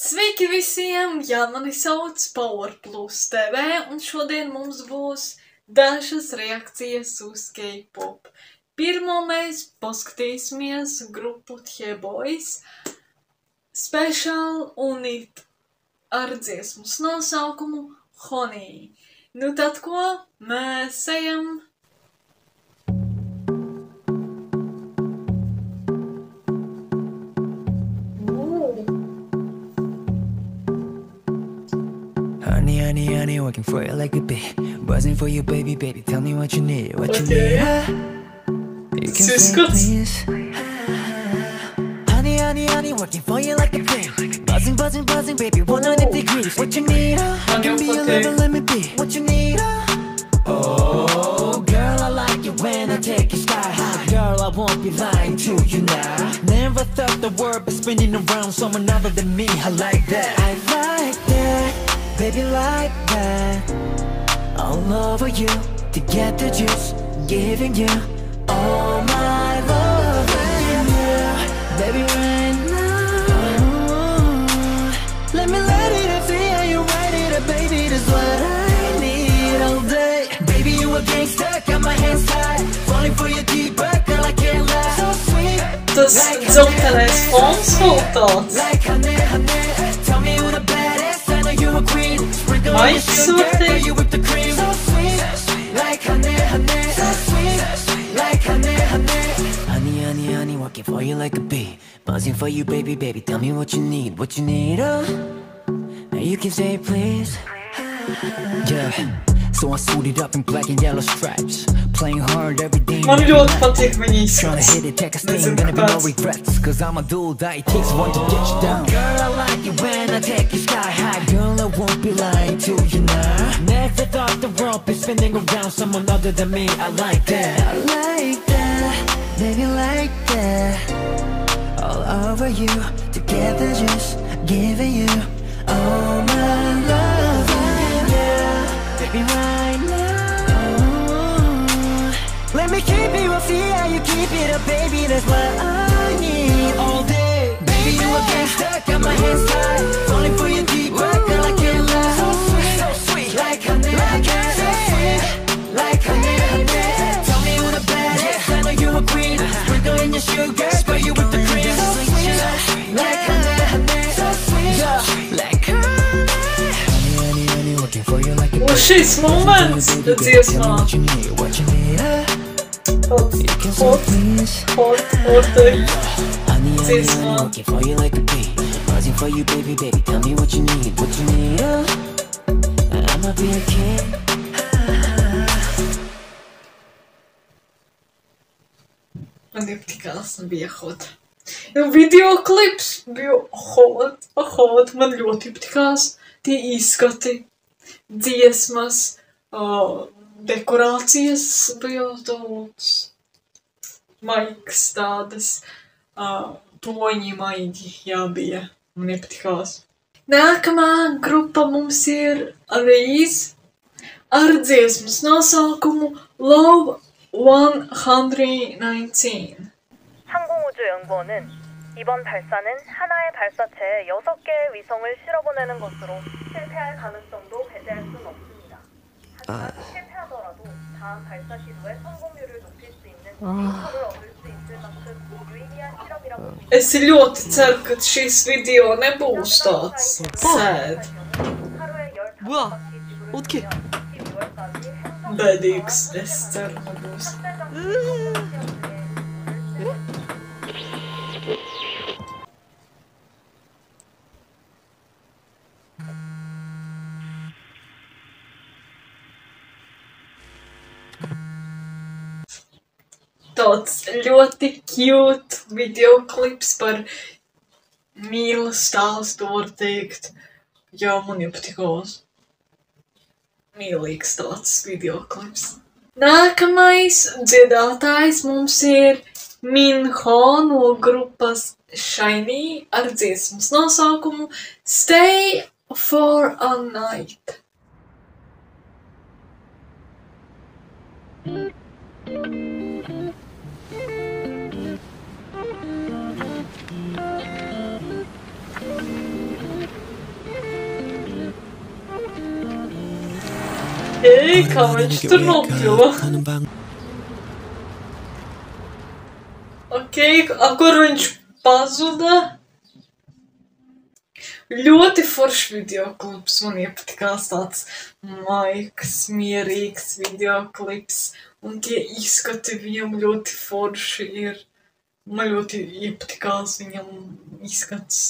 Sveiki visiem! Jā, mani sauc Power Plus TV, un šodien mums būs dažas reakcijas uz K-pop. Pirmo mēs paskatīsimies grupu The Boys Special Unit ar dziesmas nosaukumu Honey. Nu tad ko? Mēs ejam! Honey, working for you like a bee. Buzzing for you, baby, tell me what you need, what you need. You can say please. Honey, working for you like a bee. Buzzing, baby, 100 degrees. What you need, give me a little, let me be. What you need, oh, girl, I like it when I take you sky high. Girl, I won't be lying to you now. Never thought the world was spinning around someone other than me. I like that. I like that. Baby, like that. All over you to get the juice, giving you all my love. Yeah, baby, right now. Let me let it up, see how you ride it up, baby. That's what I need all day. Baby, you a gangster, got my hands tied, falling for you deeper, girl, I can't lie. So sweet. Tas dzeltenais fons vēl tāds. Like honey, tell me who the baddest. I know you a queen. Sprinkle on your sugar, girl, you whip the cream. So sweet, like honey, so sweet, like honey. Honey, working for you like a bee. Buzzing for you, baby, tell me what you need, oh. Now you can say please. Yeah. So I suited up in black and yellow stripes, playing hard every day. Man ļoti patīk viņa Tryna izskats. hit it, take a sting, gonna be no regrets. Cause I'm a dude that it takes one to get you down. Girl, I like it when I take you sky high. Girl, I won't be lying to you now. Never thought the world be spinning around someone other than me. I like that. I like that, baby, like that. All over you, together just giving you all my love. Yeah, baby, right now. Let me keep it, we'll see how you keep it up, baby. That's what I need all day. Baby, you a gangster, got my hands tied, falling for you deeper, girl, I can't lie. So sweet, like honey, so sweet, like honey. Tell me who the baddest, I know you a queen. Sprinkle in your sugar, spray you with the cream. So sweet, like honey, so sweet, like honey, working for you like a Un šis moments dziesmā. Dziesmā. Working for you like a bee. Buzzing for you, baby, tell me what you need, oh. I'ma be a king. Man iepatikās, un bija hot. Video klips bija hot. Man ļoti iepatikās tie izskati, dziesmas, dekorācijas bija daudz, maigas tādas, toņi maigi, jā, bija. Man iepatikās. Nākamā grupa mums ir Arise ar dziesmas nosaukumu Love 119. 항공우주연구원은 이번 발사는 하나의 발사체에 6개의 위성을 실어보내는 것으로 실패할 가능성도 배제할 수는 없습니다. 하지만 실패하더라도 다음 발사 시도의 성공률을 높일 수 있는 데이터를 얻을 수 있을 만큼 유의미한 실험이라고 볼 수 있습니다. Es ļoti ceru, ka šis video nebūs tāds sad, 뭐야? 어떡해? bēdīgs. Es ceru, nebūs. Tāds ļoti cute videoklips par mīlas stāstu, var teikt. Jā, man iepatikās. Mīlīgs tāds videoklips. Nākamais dziedātājs mums ir Minho no grupas SHINee ar dziesmas nosaukumu Stay for a Night. Hei, kā viņš tur nokļuva? Ok, kur viņš pazuda? Ļoti foršs videoklips, man iepatikās tāds maigs, mierīgs videoklips, un tie izskati viņam ļoti forši ir. Man ļoti iepatikās viņam izskats,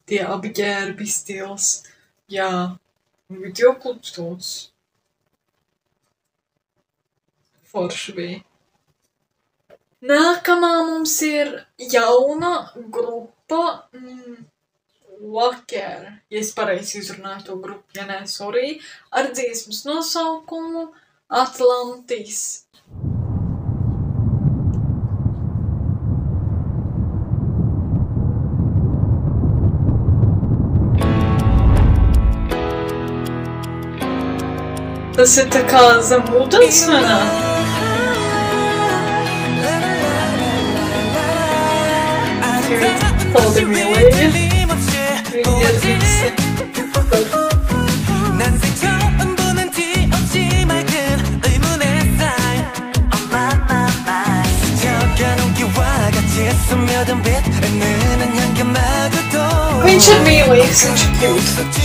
tie apģērbi stils. Jā, videoklips tāds forši bija. Nākamā mums ir jauna grupa Walker, ja es pareizi izrunāju to grupu, ja nē, sorry, ar dziesmas nosaukumu Atlantis. Tas ir tā kā zem ūdens, vai ne? Paldies, mīlēja. Viņi ir visi. Viņš ir mīlīgs, viņš ir cute.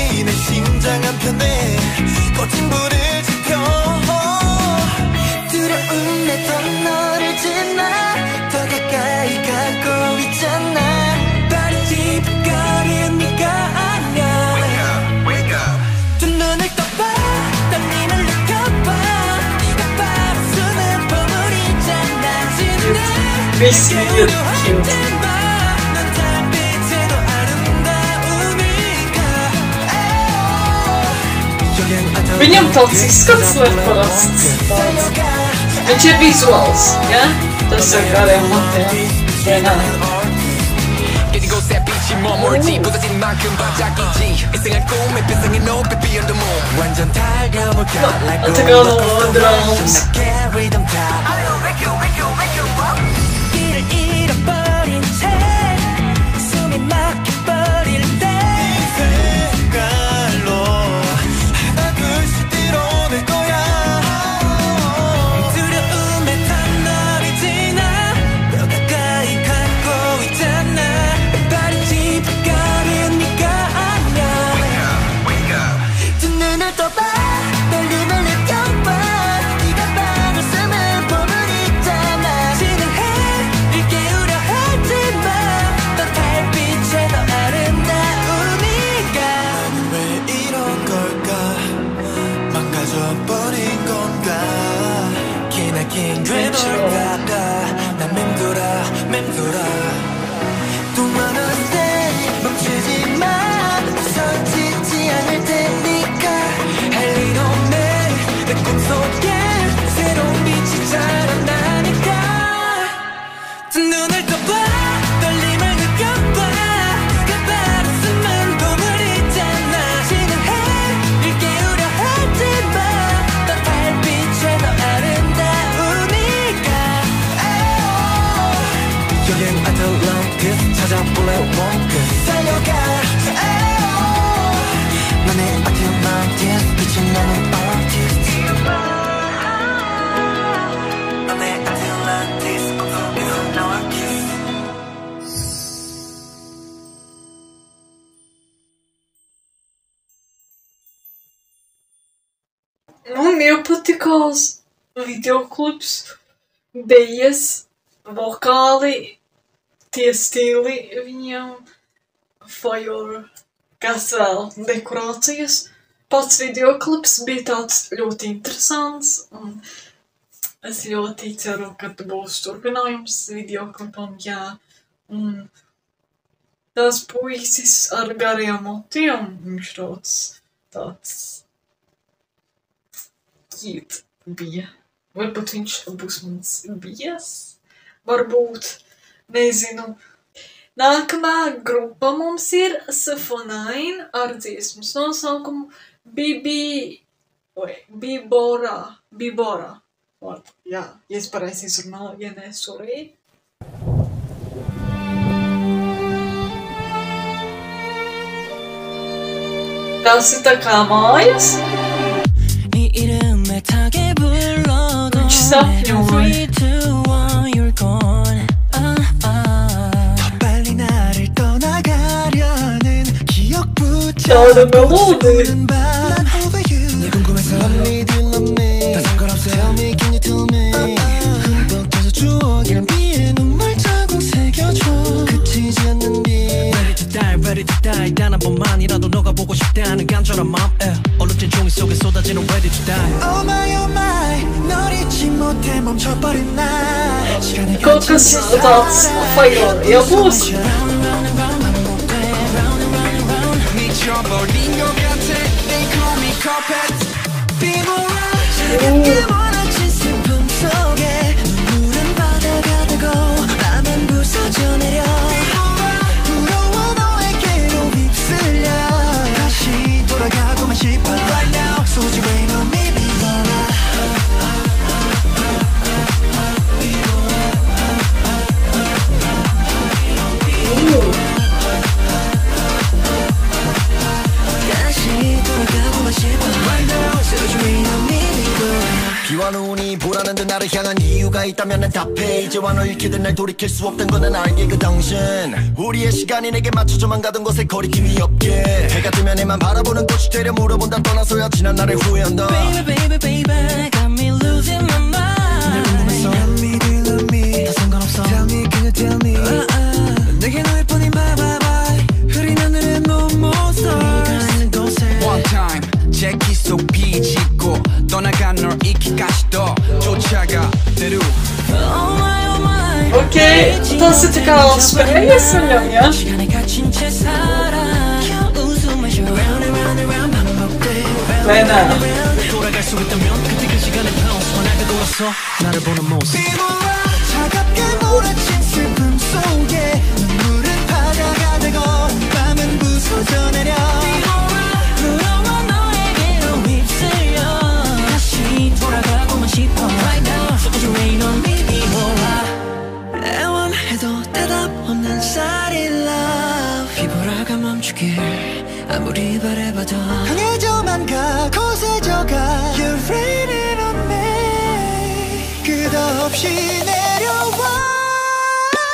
Visi ir cute. Viņam tāds izskats neparasts. Viņš ir vizuāls, ja? Tas ir gariem matiem. Vai ne? Tā kā no drāmas. Man iepatikās videoklips, dejas, vokāli, tie stili viņiem, fire, kas vēl, dekorācijas. Pats videoklips bija tāds ļoti interesants, un es ļoti ceru, ka būs turpinājums videoklipam, jā. Un tās puisis ar gariem motiem, viņš tāds cute bija. Varbūt viņš būs mans bies? Varbūt, nezinu. Nākamā grupa mums ir Safonine ar dziesmas nosaukumu Bibora. Jā, ja es pareizi izrunāju, ja nē, sorry. Tas ir tā kā mājas. 이름에 타게 불러도 Never to want you're gone. 더 빨리 나를 떠나가려는 기억 the melody. 난 over you. 네 궁금해서 Love me, do you love me? 다 상관없어 Tell me, can you tell me? 흠뻑 젖어 추억이란 비에 눈물 자국 새겨줘 그치지 않는 비 Ready to die 단 한 번만이라도 너가 보고 싶다는 간절한 마음 얼룩진 종이 속에 쏟아지는 Ready to die Oh my 널 잊지 못해 멈춰버린 나 시간이 Kokas tāds fajorija būs. 미쳐버린 것 같아 They call me carpet 비모라 원하지 슬픔 속에 눈물은 바다가 되고 맘은 부서져 내려 부러워 너에게로 휩쓸려 다시 돌아가고만 싶어 Right now 소지 왜 너 maybe 비와 눈이 보라는 듯 나를 향한 이유가 있다면 난 답해 이제와 너 잃게 날 돌이킬 수 없던 건 난 알게 그 당신 우리의 시간이 내게 맞춰져만 가던 곳에 거리낌이 없게 해가 뜨면 해만 바라보는 꽃이 되려 물어본다 떠나서야 지난 날을 후회한다 Baby baby baby got me losing my mind 날 궁금했어 Tell me do you love me 다 상관없어 Tell me can you tell me 내게 너일 뿐인 bye bye bye 흐린 하늘에 no more stars 있는 곳에 One time 제기 속 비집고 떠나간 널 잊기까지도 쫓아가 대루 Okej, to się taka spokojnie sumienia. Lena. 돌아갈 수 있다면 그때 그 시간에 bounce 환하게 돌아서 나를 보는 모습 차갑게 몰아친 슬픔 속에 눈물은 바다가 되고 밤은 부서져 내려 부러워 너에게로 휩쓸려 다시 돌아가고만 싶어 Right now so it's rain on me 비보라 애원해도 대답 없는 Silent love 비보라가 멈추길 아무리 바래봐도 강해져만 가 거세져가 You're raining on me 끝없이 내려와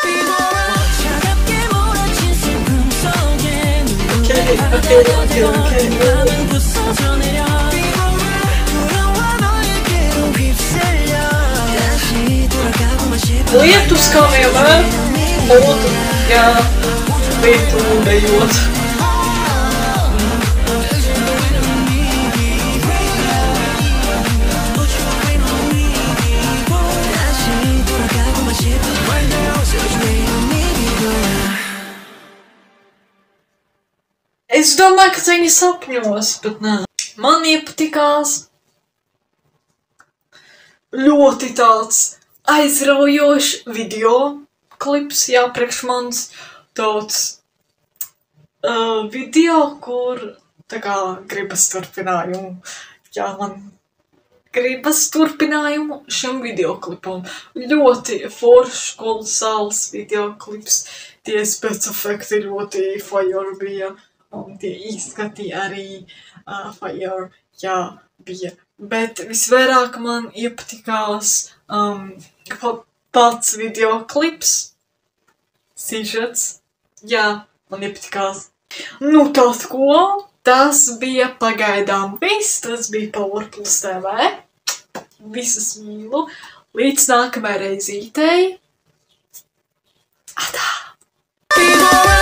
비보라 차갑게 몰아친 슬픔 속에 눈물이 바다가 되고 맘은 부서져 내려 비보라 부러워 너에게로 휩쓸려 다시 돌아가고만 싶어 Lietuskaviem būtu, ja lietuvējot. Es domāju, ka viņi sapņos, bet nē. Man iepatikās ļoti tāds aizraujošs video klips, jā, priekš manis tāds video, kur tā kā gribas turpinājumu. Jā, man gribas turpinājumu šim videoklipam. Ļoti foršs kolosāls videoklips. Tie specefekti ļoti fire bija. Un tie izskati arī fire, jā, bija. Bet visvairāk man iepatikās pats videoklips, sižets, jā, man iepatikās. Nu, tad ko? Tas bija pagaidām viss, tas bija Power Plus TV. Visas mīlu. Līdz nākamai reizītei. Atā!